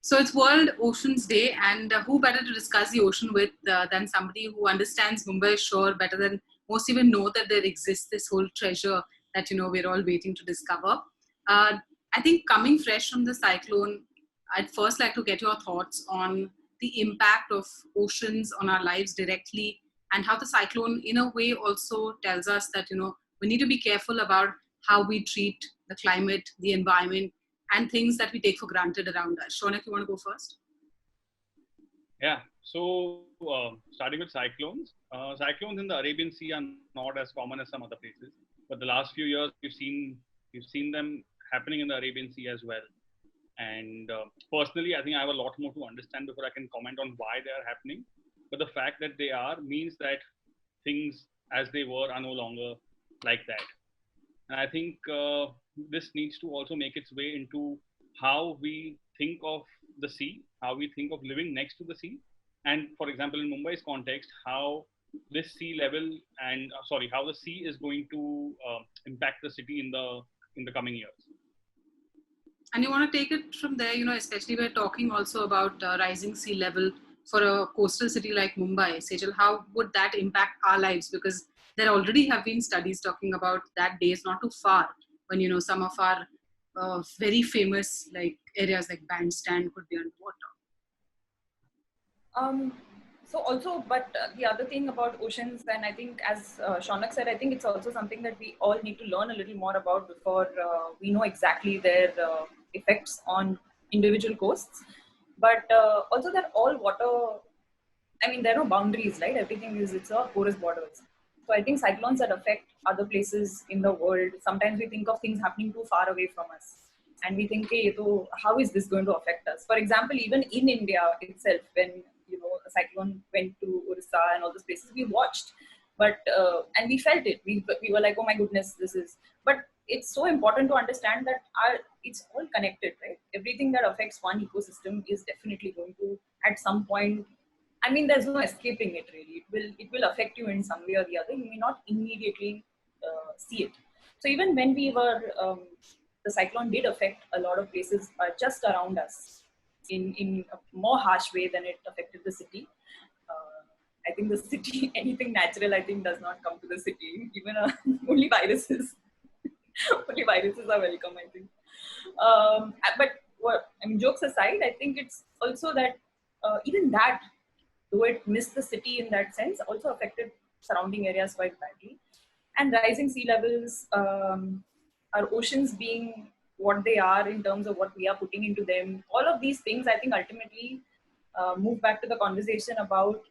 So it's World Oceans Day, and who better to discuss the ocean with than somebody who understands Mumbai shore better than most even know that there exists this whole treasure that we're all waiting to discover. Uh, I think coming fresh from the cyclone, I'd first like to get your thoughts on the impact of oceans on our lives directly, and how the cyclone, in a way, also tells us that we need to be careful about how we treat the climate, the environment, and things that we take for granted around us. Shaunak, you want to go first? Yeah. So starting with cyclones. Cyclones in the Arabian Sea are not as common as some other places, but the last few years we've seen them happening in the Arabian Sea as well. And personally, I think I have a lot more to understand before I can comment on why they are happening. But the fact that they are means that things as they were are no longer like that. And I think this needs to also make its way into how we think of the sea, how we think of living next to the sea. And for example, in Mumbai's context, how this sea level and how the sea is going to impact the city in the coming years. And you want to take it from there, especially we're talking also about rising sea level for a coastal city like Mumbai. Sejal, how would that impact our lives? Because there already have been studies talking about that day is not too far when, some of our very famous areas like Bandstand could be underwater. So also, but the other thing about oceans, and I think as Shaunak said, I think it's also something that we all need to learn a little more about before we know exactly their effects on individual coasts. But also that all water, I mean, there are no boundaries, right? Everything it's a porous borders. So I think cyclones that affect other places in the world, sometimes we think of things happening too far away from us. And we think, hey, so how is this going to affect us? For example, even in India itself, when a cyclone went to Orissa and all those places, we watched, but and we felt it. We were like, oh my goodness, this is. But it's so important to understand that it's all connected, right? Everything that affects one ecosystem is definitely going to, at some point, I mean, there's no escaping it really. It will affect you in some way or the other. You may not immediately see it. So even when we were, the cyclone did affect a lot of places just around us in a more harsh way than it affected the city. I think the city, anything natural, I think does not come to the city. Even only viruses. Only viruses are welcome, I think. But jokes aside, I think it's also that even that, though it missed the city in that sense, also affected surrounding areas quite badly. And rising sea levels, our oceans being what they are in terms of what we are putting into them, all of these things, I think ultimately move back to the conversation about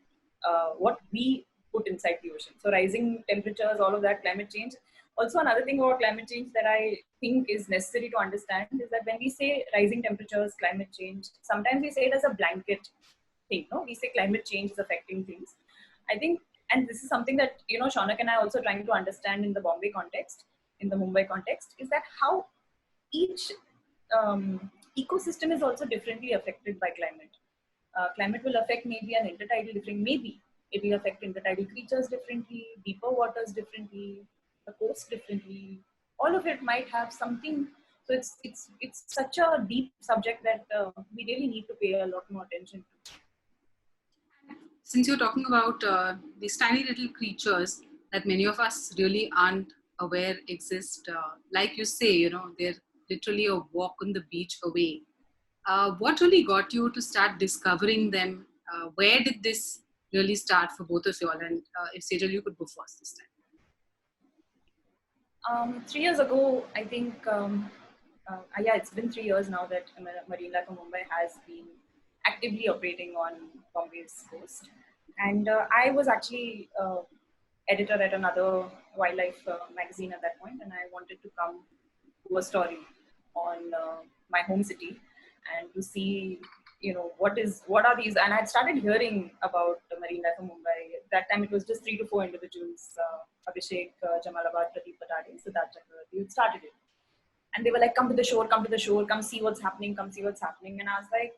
what we put inside the ocean. So rising temperatures, all of that, climate change. Also, another thing about climate change that I think is necessary to understand is that when we say rising temperatures, climate change, sometimes we say it as a blanket thing. No, we say climate change is affecting things. I think, and this is something that Shaunak and I are also trying to understand in the Bombay context, in the Mumbai context, is that how each ecosystem is also differently affected by climate. Climate will affect maybe an intertidal different, maybe it will affect intertidal creatures differently, deeper waters differently, the coast differently. All of it might have something. So it's such a deep subject that we really need to pay a lot more attention to. Since you're talking about these tiny little creatures that many of us really aren't aware exist, like you say, they're literally a walk on the beach away. What really got you to start discovering them? Where did this really start for both of you all? And if Sejal, you could go first this time. 3 years ago, I think, it's been 3 years now that Marine Life of Mumbai has been actively operating on Bombay's coast. And I was actually editor at another wildlife magazine at that point, and I wanted to come do a story on my home city and to see, what are these, and I had started hearing about the Marine Life of Mumbai. At that time, it was just 3 to 4 individuals, Abhishek, Jamalabad, Pradeep Patade, Siddharth Chakravarti, who started it. And they were like, come to the shore, come see what's happening. And I was like,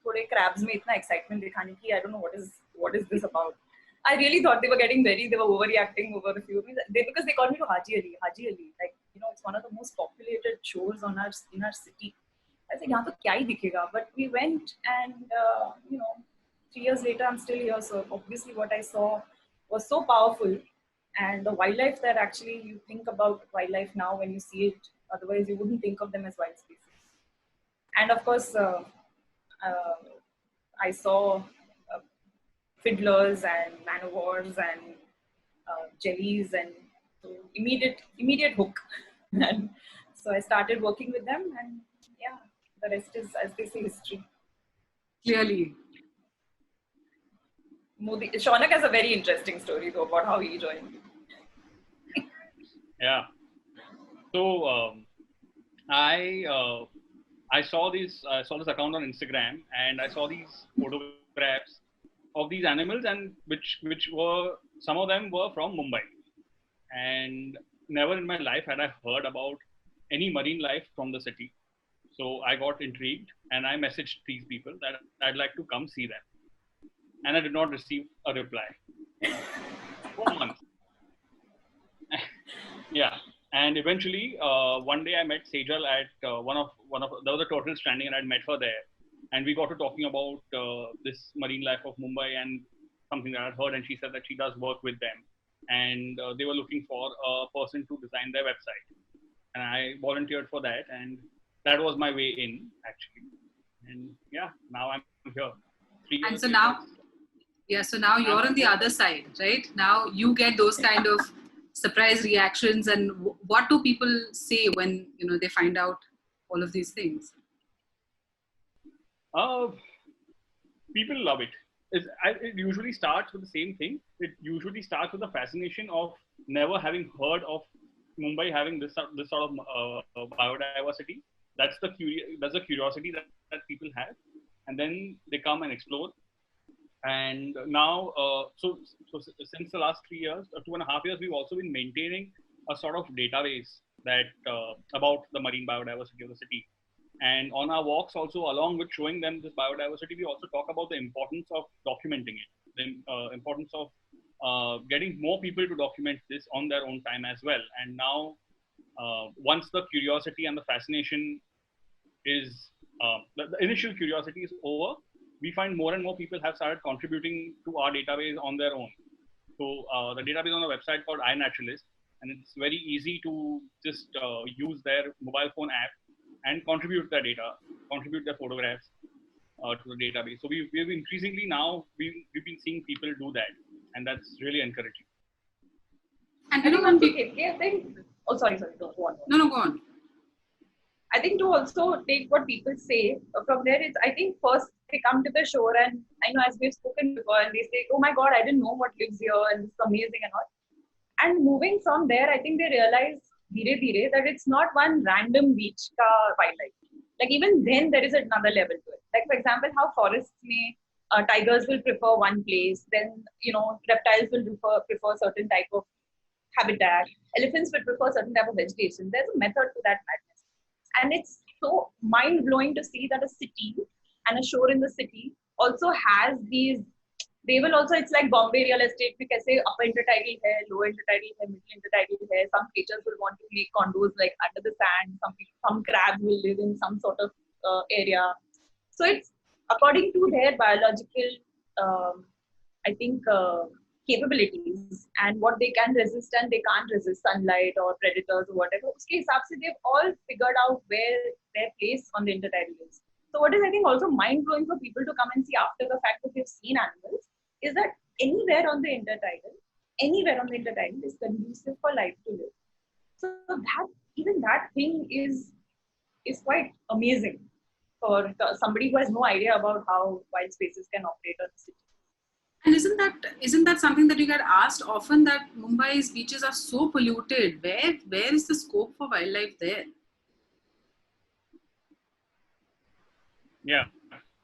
thode crabs mein itna excitement dikhane ki, I don't know what is this about. I really thought they were overreacting over a few of me. Because they called me to Haji Ali. Like, it's one of the most populated shores in our city. I said, यहाँ तो क्या ही दिखेगा? But we went, and 3 years later, I'm still here. So obviously, what I saw was so powerful, and the wildlife that actually you think about wildlife now when you see it. Otherwise, you wouldn't think of them as wild species. And of course, uh, I saw fiddlers and man o' wars and jellies, and so immediate hook. And so I started working with them, and yeah, the rest is, as they say, history. Clearly. Modi, Shaunak has a very interesting story though about how he joined. Yeah. So I saw this account on Instagram, and I saw these photographs of these animals, and which were, some of them were from Mumbai, and never in my life had I heard about any marine life from the city. So I got intrigued, and I messaged these people that I'd like to come see them, and I did not receive a reply for months. Yeah, and eventually one day I met Sejal at one of there was a turtle stranding, and I'd met her there, and we got to talking about this marine life of Mumbai and something that I'd heard, and she said that she does work with them, and they were looking for a person to design their website, and I volunteered for that, and that was my way in, actually. And yeah, now I'm here. 3 years And so later. now, yeah, so now you're on the other side, right? Now you get those kind of surprise reactions, and what do people say when they find out all of these things? People love it. It usually starts with the same thing. It usually starts with the fascination of never having heard of Mumbai having this sort of biodiversity. That's the curiosity that people have, and then they come and explore. And now, so since the last 3 years, 2.5 years, we've also been maintaining a sort of database that about the marine biodiversity of the city. And on our walks, also, along with showing them this biodiversity, we also talk about the importance of documenting it, the importance of getting more people to document this on their own time as well. And now, once the curiosity and the fascination is, the initial curiosity is over, we find more and more people have started contributing to our database on their own. So the database on the website called iNaturalist, and it's very easy to just use their mobile phone app and contribute their data, contribute their photographs to the database. So we've increasingly now, we've been seeing people do that, and that's really encouraging. And I think, oh, sorry, go on. No, go on. I think to also take what people say from there is, I think first they come to the shore, and I know, as we've spoken before, and they say, oh my God, I didn't know what lives here, and it's amazing and all. And moving from there, I think they realize dheere dheere that it's not one random beach ka wildlife. Like even then there is another level to it. Like for example, how forests may, tigers will prefer one place, then reptiles will prefer certain type of habitat, elephants will prefer certain type of vegetation. There's a method to that madness. And it's so mind-blowing to see that a city and a shore in the city also has these, they will also, it's like Bombay real estate, we can say upper intertidal hai, lower intertidal hai, middle intertidal hai. Some creatures will want to make condos like under the sand, some crabs will live in some sort of area. So it's according to their biological, I think, capabilities and what they can resist and they can't resist sunlight or predators or whatever. Uske hisab se they've all figured out where their place on the intertidal is. So what is, I think, also mind-blowing for people to come and see after the fact that they've seen animals is that anywhere on the intertidal is conducive for life to live. So that thing is quite amazing for somebody who has no idea about how wild spaces can operate on the city. And isn't that something that you get asked often, that Mumbai's beaches are so polluted? Where is the scope for wildlife there? Yeah.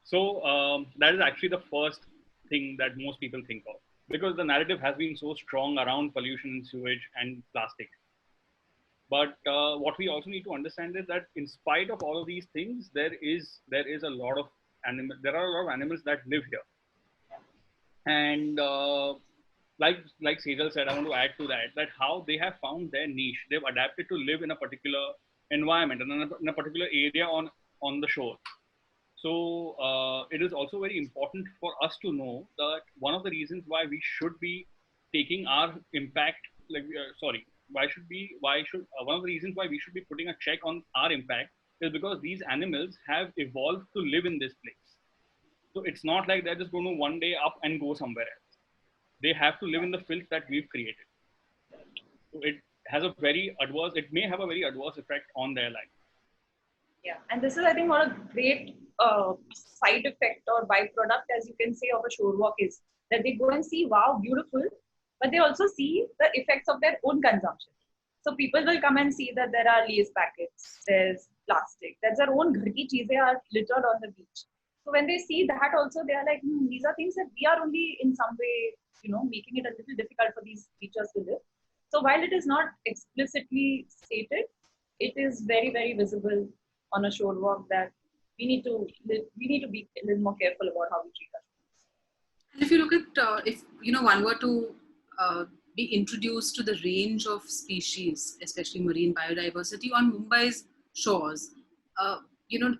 So that is actually the first thing that most people think of, because the narrative has been so strong around pollution, sewage, and plastic. But what we also need to understand is that in spite of all of these things, there are a lot of animals that live here. And like Sejal said, I want to add to that how they have found their niche. They've adapted to live in a particular environment and in a particular area on the shore. So it is also very important for us to know that one of the reasons why we should be taking our impact, one of the reasons why we should be putting a check on our impact is because these animals have evolved to live in this place. So it's not like they're just going to one day up and go somewhere else. They have to live in the filth that we've created. So it may have a very adverse effect on their life. Yeah, and this is, I think, what a great side effect or byproduct, as you can say, of a shore walk is that they go and see, wow, beautiful, but they also see the effects of their own consumption. So people will come and see that there are Lay's packets, there's plastic, there's their own ghar ki cheezein are littered on the beach. So when they see that also, they are like, these are things that we are only in some way, making it a little difficult for these creatures to live. So while it is not explicitly stated, it is very, very visible on a shore walk that we need to be a little more careful about how we treat ourselves. And if you look at, if one were to be introduced to the range of species, especially marine biodiversity on Mumbai's shores, you know,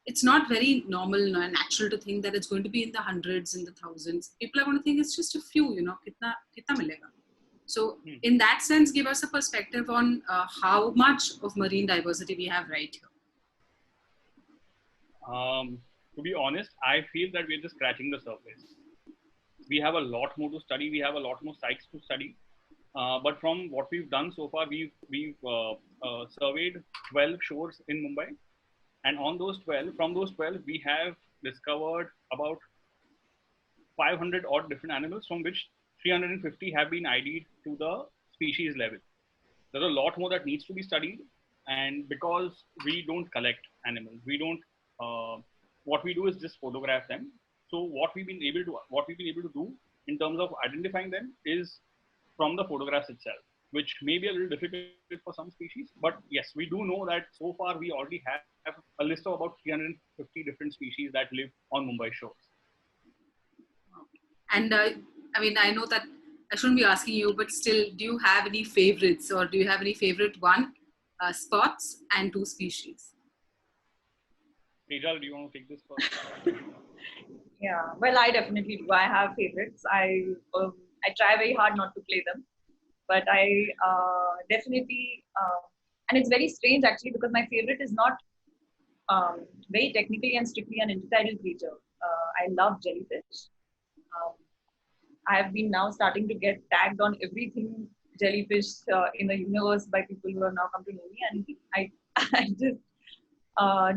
it's not very normal and natural to think that it's going to be in the hundreds, in the thousands. People are going to think it's just a few, kitna milega. So in that sense, give us a perspective on how much of marine diversity we have right here. To be honest, I feel that we're just scratching the surface. We have a lot more to study. We have a lot more sites to study. But from what we've done so far, we've surveyed 12 shores in Mumbai. And from those 12, we have discovered about 500 odd different animals, from which 350 have been ID'd to the species level. There's a lot more that needs to be studied. And because we don't collect animals, what we do is just photograph them. So what we've been able to do in terms of identifying them is from the photographs itself, which may be a little difficult for some species. But yes, we do know that so far we already have a list of about 350 different species that live on Mumbai shores. And I know that I shouldn't be asking you, but still, do you have any favorites, or do you have any favorite spots and 2 species? Tejal, do you want to take this first? Yeah, well, I definitely do. I have favorites. I try very hard not to play them, but I definitely, and it's very strange actually, because my favorite is not very technically and strictly an intertidal creature. I love jellyfish. I have been now starting to get tagged on everything jellyfish in the universe by people who have now come to know me, and I just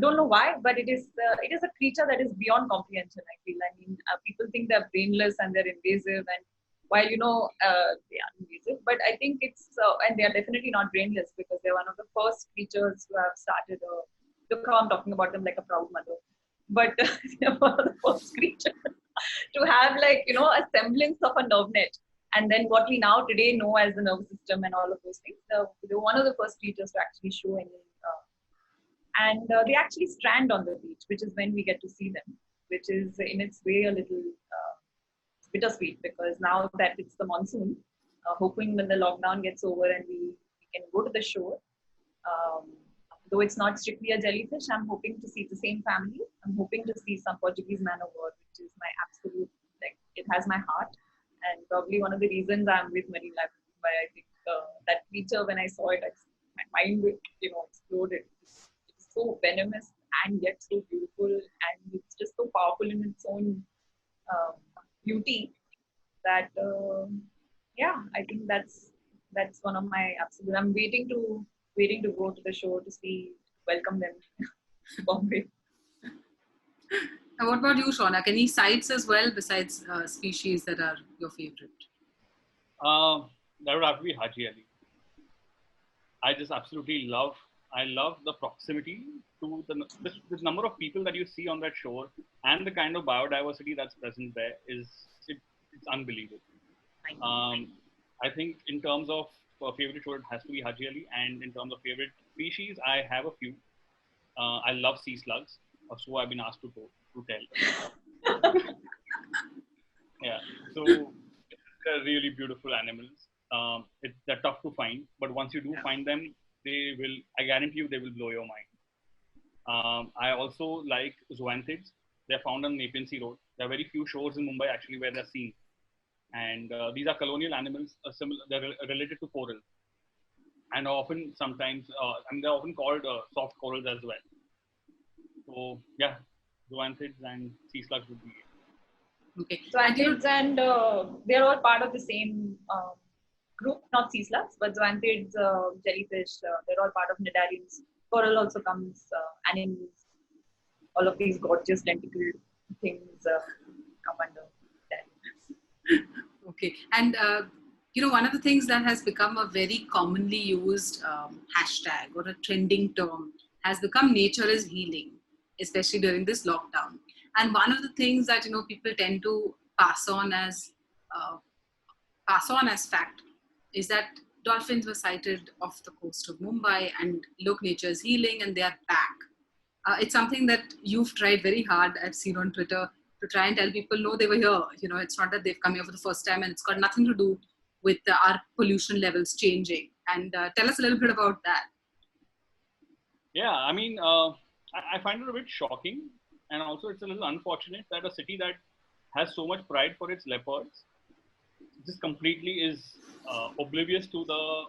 don't know why, but it is a creature that is beyond comprehension. I feel. I mean, people think they're brainless and they're invasive, and while they are invasive, but I think it's and they are definitely not brainless, because they're one of the first creatures who have started. Look how I'm talking about them like a proud mother, but they're one of the first creatures to have a semblance of a nerve net, and then what we now today know as the nervous system and all of those things. They're one of the first creatures to actually show any. And they actually strand on the beach, which is when we get to see them, which is in its way a little bittersweet, because now that it's the monsoon, hoping when the lockdown gets over and we can go to the shore, though it's not strictly a jellyfish, I'm hoping to see the same family. I'm hoping to see some Portuguese man of war, which is my absolute, it has my heart, and probably one of the reasons I'm with marine life. But I think that creature, when I saw it, my mind exploded. It's so venomous and yet so beautiful, and it's just so powerful in its own beauty that I think that's one of my absolute. I'm waiting to go to the show to welcome them to Bombay. And what about you, Shaunak? Any sites as well besides species that are your favorite? That would have to be Haji Ali. I just absolutely love the proximity to the number of people that you see on that shore, and the kind of biodiversity that's present there it's unbelievable. I think in terms of favorite shore, it has to be Haji Ali, and in terms of favorite species, I have a few. I love sea slugs, so I've been asked to tell. Yeah, so they're really beautiful animals. They're tough to find, but once you do find them, I guarantee you, they will blow your mind. I also like zoanthids. They're found on Nepean Sea Road. There are very few shores in Mumbai actually where they're seen. And these are colonial animals, they're related to coral. And often sometimes, and they're often called soft corals as well. So yeah, zoanthids and sea slugs would be it. Okay. Zoanthids and they're all part of the same group, not sea slugs, but zoanthids, jellyfish, they're all part of cnidarians. Coral also comes, animals, all of these gorgeous tentacle things come under that. Okay. And, one of the things that has become a very commonly used hashtag or a trending term has become nature is healing, especially during this lockdown. And one of the things that, people tend to uh, pass on as fact is that dolphins were sighted off the coast of Mumbai, and look, nature is healing and they are back. It's something that you've tried very hard, I've seen on Twitter, to try and tell people, no, they were here. It's not that they've come here for the first time, and it's got nothing to do with our pollution levels changing. And tell us a little bit about that. Yeah, I mean, I find it a bit shocking, and also it's a little unfortunate that a city that has so much pride for its leopards just completely is oblivious to the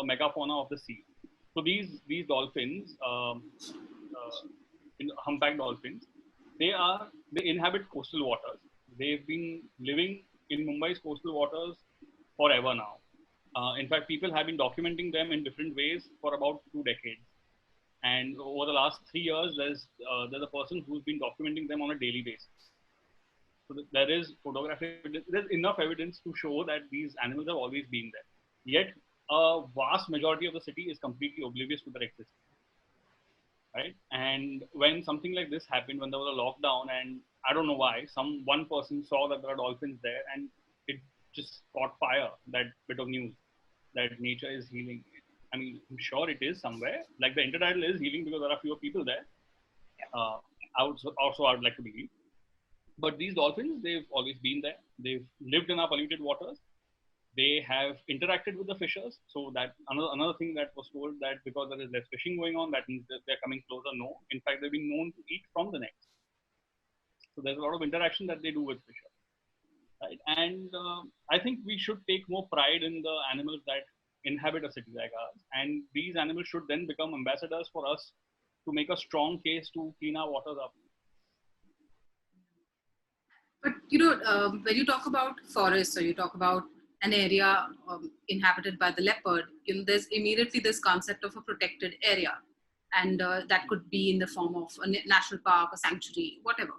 megafauna of the sea. So these dolphins, humpback dolphins, they inhabit coastal waters. They've been living in Mumbai's coastal waters forever now. In fact, people have been documenting them in different ways for about 2 decades. And over the last 3 years, there's a person who's been documenting them on a daily basis. So there is photographic evidence. There's enough evidence to show that these animals have always been there. Yet a vast majority of the city is completely oblivious to their existence. Right? And when something like this happened, when there was a lockdown, and I don't know why, one person saw that there are dolphins there, and it just caught fire. That bit of news that nature is healing. I mean, I'm sure it is somewhere. Like the intertidal is healing because there are fewer people there. I would like to believe. But these dolphins, they've always been there. They've lived in our polluted waters. They have interacted with the fishers. So that another thing that was told, that because there is less fishing going on, that means that they're coming closer. No, in fact, they've been known to eat from the nets. So there's a lot of interaction that they do with fishers. Right? And I think we should take more pride in the animals that inhabit a city like ours. And these animals should then become ambassadors for us to make a strong case to clean our waters up. But when you talk about forests, or you talk about an area inhabited by the leopard, there's immediately this concept of a protected area, and that could be in the form of a national park, a sanctuary, whatever.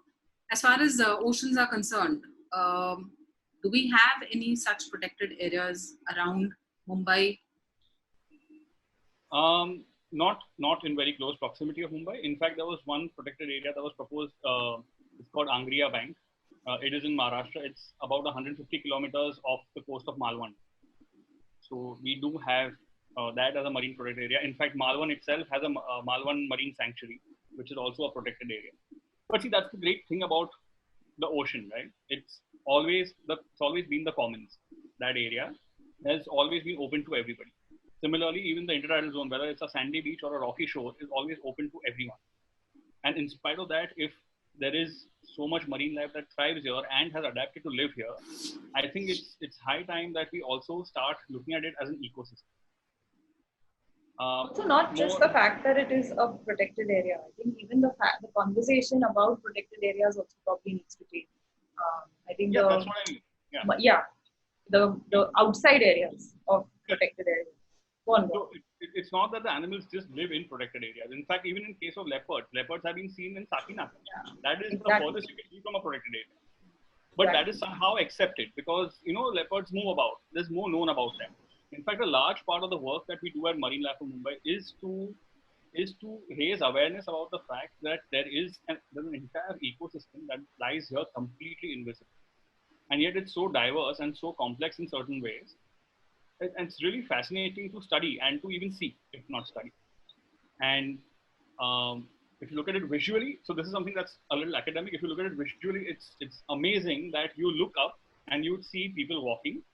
As far as oceans are concerned, do we have any such protected areas around Mumbai? Not in very close proximity of Mumbai. In fact, there was one protected area that was proposed. It's called Angriya Bank. It is in Maharashtra. It's about 150 kilometers off the coast of Malwan. So we do have that as a marine protected area. In fact, Malwan itself has a Malwan Marine Sanctuary, which is also a protected area. But see, that's the great thing about the ocean, right? It's always been the commons. That area has always been open to everybody. Similarly, even the intertidal zone, whether it's a sandy beach or a rocky shore, is always open to everyone. And in spite of that, if there is so much marine life that thrives here and has adapted to live here, I think it's high time that we also start looking at it as an ecosystem. Also, not just the fact that it is a protected area. I think even the conversation about protected areas also probably needs to change. I think that's what I mean. The outside areas of protected areas. So it's not that the animals just live in protected areas. In fact, even in case of leopards have been seen in Sakinaka. That is the furthest you can be from a protected area. But that is somehow accepted because, leopards move about. There's more known about them. In fact, a large part of the work that we do at Marine Life of Mumbai is to raise awareness about the fact that there's an entire ecosystem that lies here completely invisible. And yet it's so diverse and so complex in certain ways. And it's really fascinating to study and to even see, if not study. And if you look at it visually, so this is something that's a little academic. If you look at it visually, it's amazing that you look up and you see people walking.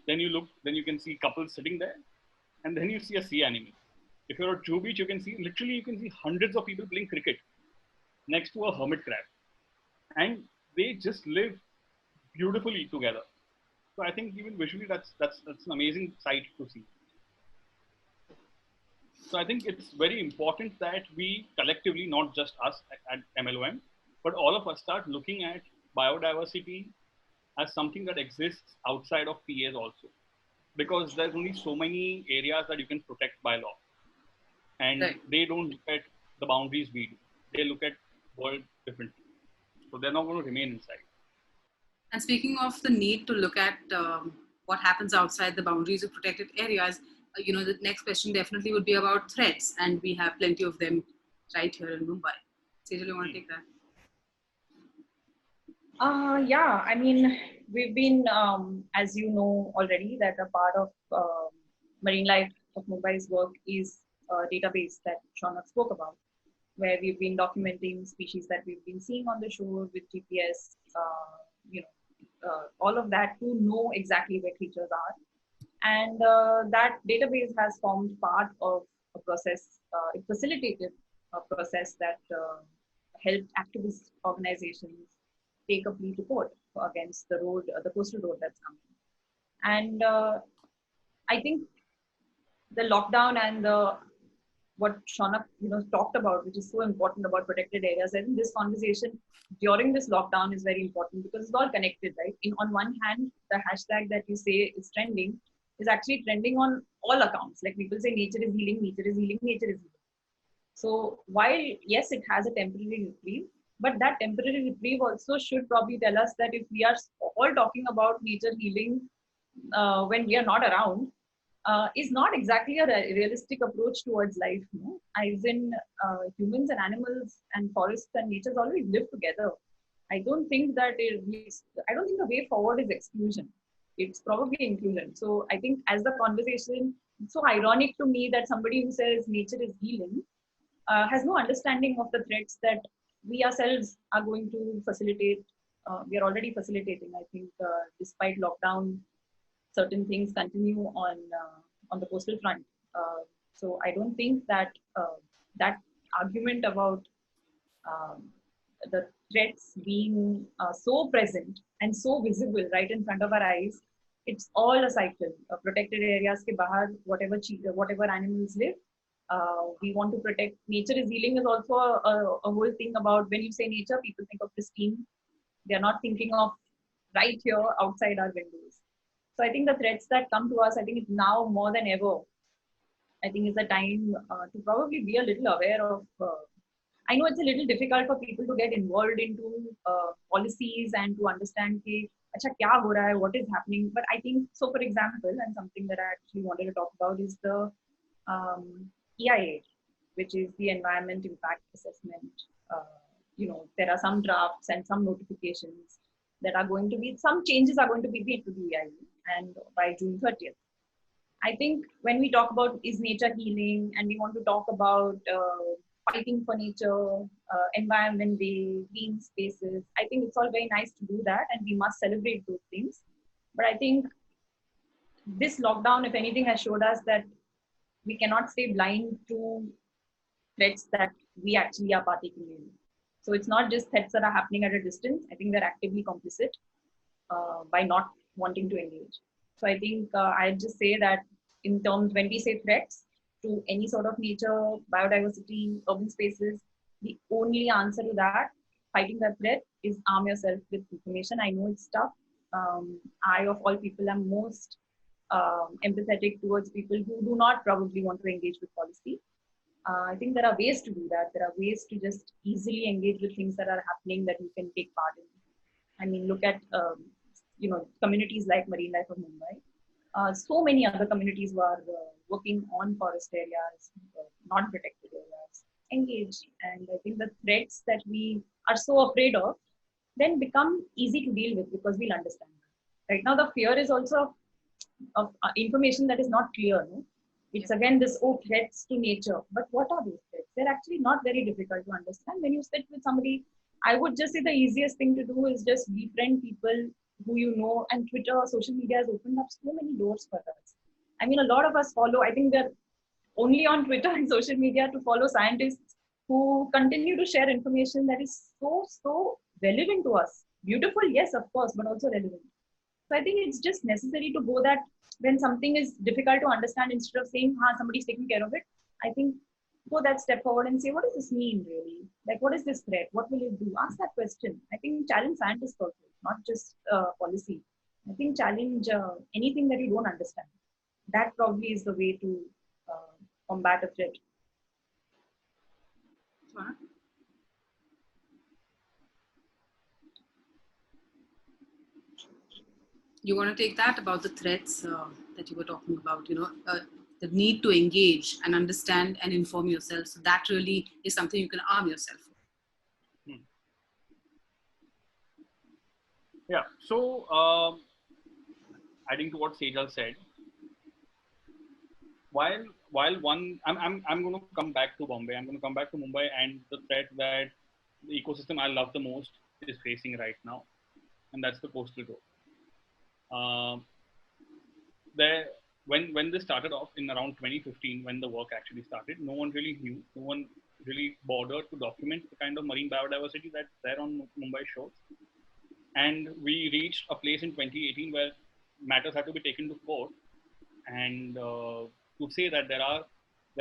Then you can see couples sitting there, and then you see a sea animal. If you're at Jew Beach, you can see hundreds of people playing cricket next to a hermit crab, and they just live beautifully together. So I think even visually, that's an amazing sight to see. So I think it's very important that we collectively, not just us at MLOM, but all of us start looking at biodiversity as something that exists outside of PAs also, because there's only so many areas that you can protect by law, and Right. they don't look at the boundaries we do. They look at world differently, so they're not going to remain inside. And speaking of the need to look at what happens outside the boundaries of protected areas, the next question definitely would be about threats, and we have plenty of them right here in Mumbai. Sejal, you want to take that? Yeah, I mean, we've been, as you know already, that a part of Marine Life of Mumbai's work is a database that Shaunak spoke about, where we've been documenting species that we've been seeing on the shore with GPS, all of that to know exactly where creatures are. And that database has formed part of a process, it facilitated a process that helped activist organizations take a plea to court against the coastal road that's coming. And I think the lockdown and what Shaunak talked about, which is so important about protected areas. I think this conversation during this lockdown is very important because it's all connected, right? On one hand, the hashtag that you say is trending is actually trending on all accounts. Like people say, nature is healing, nature is healing, nature is healing. So while yes, it has a temporary reprieve, but that temporary reprieve also should probably tell us that if we are all talking about nature healing when we are not around, is not exactly a realistic approach towards life. No? As in, humans and animals and forests and nature always live together. I don't think that I don't think the way forward is exclusion. It's probably inclusion. So I think as the conversation, it's so ironic to me that somebody who says nature is healing has no understanding of the threats that we ourselves are going to facilitate. We are already facilitating. I think despite lockdown, certain things continue on the coastal front. So I don't think that that argument about um, the threats being so present and so visible right in front of our eyes, it's all a cycle. Protected areas ke bahar, whatever animals live, we want to protect. Nature is healing is also a whole thing about when you say nature, people think of pristine. They are not thinking of right here outside our windows. So I think the threats that come to us, I think it's now more than ever. I think it's a time to probably be a little aware of. I know it's a little difficult for people to get involved into policies and to understand कि अच्छा क्या हो रहा है, what is happening. But I think so. For example, and something that I actually wanted to talk about is the EIA, which is the Environment Impact Assessment. There are some drafts and some notifications that are going to be, some changes are going to be made to the EIA, and by June 30th. I think when we talk about is nature healing and we want to talk about fighting for nature, environment day, green spaces, I think it's all very nice to do that and we must celebrate those things. But I think this lockdown, if anything, has showed us that we cannot stay blind to threats that we actually are partaking in. So it's not just threats that are happening at a distance. I think they're actively complicit by not wanting to engage. So I think I'd just say that in terms, when we say threats to any sort of nature, biodiversity, urban spaces, the only answer to that, fighting that threat, is arm yourself with information. I know it's tough. I, of all people, am most empathetic towards people who do not probably want to engage with policy. I think there are ways to do that. There are ways to just easily engage with things that are happening that you can take part in. I mean, look at communities like Marine Life of Mumbai. So many other communities who are working on forest areas, non-protected areas, engage. And I think the threats that we are so afraid of then become easy to deal with because we'll understand that. Right now, the fear is also of information that is not clear. No? It's again this threats to nature. But what are these threats? They're actually not very difficult to understand. When you sit with somebody, I would just say the easiest thing to do is just befriend people who you know, and Twitter or social media has opened up so many doors for us. I mean, a lot of us follow, I think only on Twitter and social media to follow scientists who continue to share information that is so relevant to us. Beautiful, yes, of course, but also relevant. So I think it's just necessary to go that when something is difficult to understand, instead of saying, somebody's taking care of it, I think go that step forward and say, what does this mean really? Like, what is this threat? What will it do? Ask that question. I think challenge scientists also, not just policy. I think challenge anything that you don't understand. That probably is the way to combat a threat. You want to take that about the threats that you were talking about, the need to engage and understand and inform yourself. So that really is something you can arm yourself with. Yeah. So adding to what Sejal said, while I'm going to come back to Bombay, I'm going to come back to Mumbai, and the threat that the ecosystem I love the most is facing right now, and that's the coastal road. There, when this started off in around 2015, when the work actually started, no one really knew, no one really bothered to document the kind of marine biodiversity that's there on Mumbai shores. And we reached a place in 2018 where matters had to be taken to court, and to say that there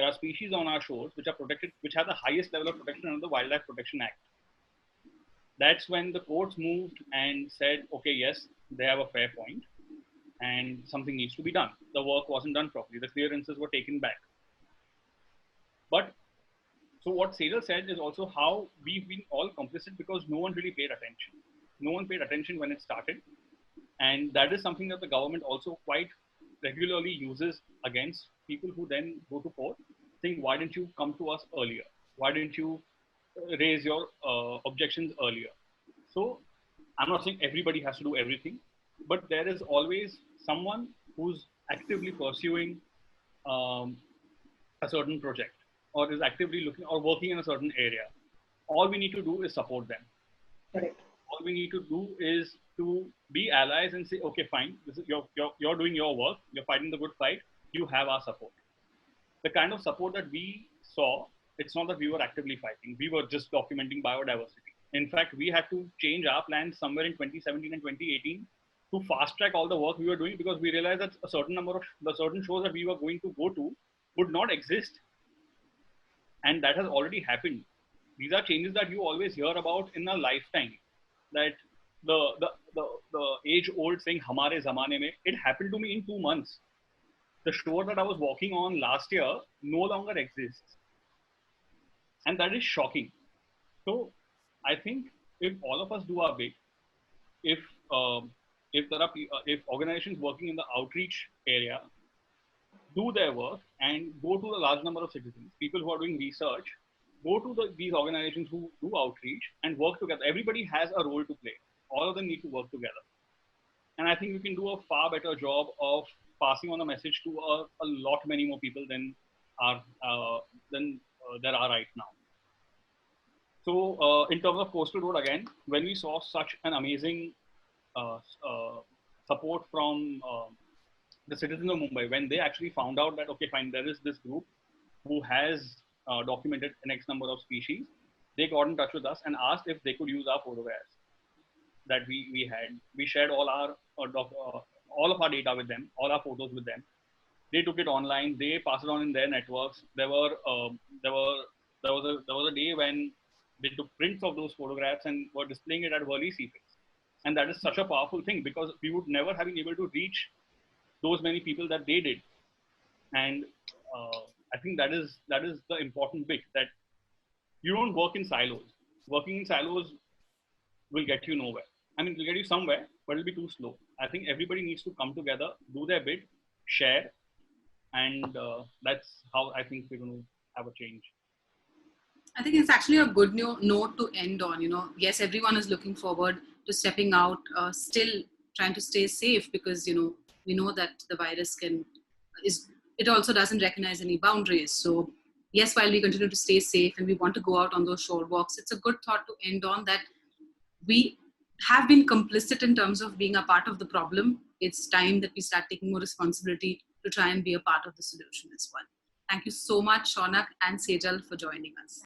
are species on our shores which are protected, which have the highest level of protection under the Wildlife Protection Act. That's when the courts moved and said, okay, yes, they have a fair point, and something needs to be done. The work wasn't done properly. The clearances were taken back. But so what Sejal said is also how we've been all complicit because no one really paid attention. No one paid attention when it started. And that is something that the government also quite regularly uses against people who then go to court, saying, why didn't you come to us earlier? Why didn't you raise your objections earlier? So I'm not saying everybody has to do everything, but there is always someone who's actively pursuing a certain project, or is actively looking or working in a certain area. All we need to do is support them. Correct. All we need to do is to be allies and say, okay, fine, this is you're doing your work, you're fighting the good fight, you have our support. The kind of support that we saw, it's not that we were actively fighting, we were just documenting biodiversity. In fact, we had to change our plans somewhere in 2017 and 2018 to fast track all the work we were doing, because we realized that a certain number of the certain shows that we were going to go to would not exist. And that has already happened. These are changes that you always hear about in a lifetime. That the age-old saying "Hamare zamane mein," it happened to me in 2 months. The shore that I was walking on last year no longer exists, and that is shocking. So, I think if all of us do our bit, if if organizations working in the outreach area do their work and go to a large number of citizens, people who are doing research, go to these organizations who do outreach and work together. Everybody has a role to play. All of them need to work together. And I think we can do a far better job of passing on a message to a lot many more people than there are right now. So in terms of coastal road, again, when we saw such an amazing support from the citizens of Mumbai, when they actually found out that, okay, fine, there is this group who has documented an X number of species, they got in touch with us and asked if they could use our photographs that we had. We shared all of our data with them, all our photos with them. They took it online. They passed it on in their networks. There was a day when they took prints of those photographs and were displaying it at Worli Seaface. And that is such a powerful thing, because we would never have been able to reach those many people that they did. And I think that is the important bit, that you don't work in silos. Working in silos will get you nowhere. I mean, it will get you somewhere, but it'll be too slow. I think everybody needs to come together, do their bit, share, and that's how I think we're going to have a change. I think it's actually a good note to end on. Yes, everyone is looking forward to stepping out, still trying to stay safe, because we know that the virus it also doesn't recognize any boundaries. So yes, while we continue to stay safe and we want to go out on those shore walks, it's a good thought to end on, that we have been complicit in terms of being a part of the problem. It's time that we start taking more responsibility to try and be a part of the solution as well. Thank you so much, Shaunak and Sejal, for joining us.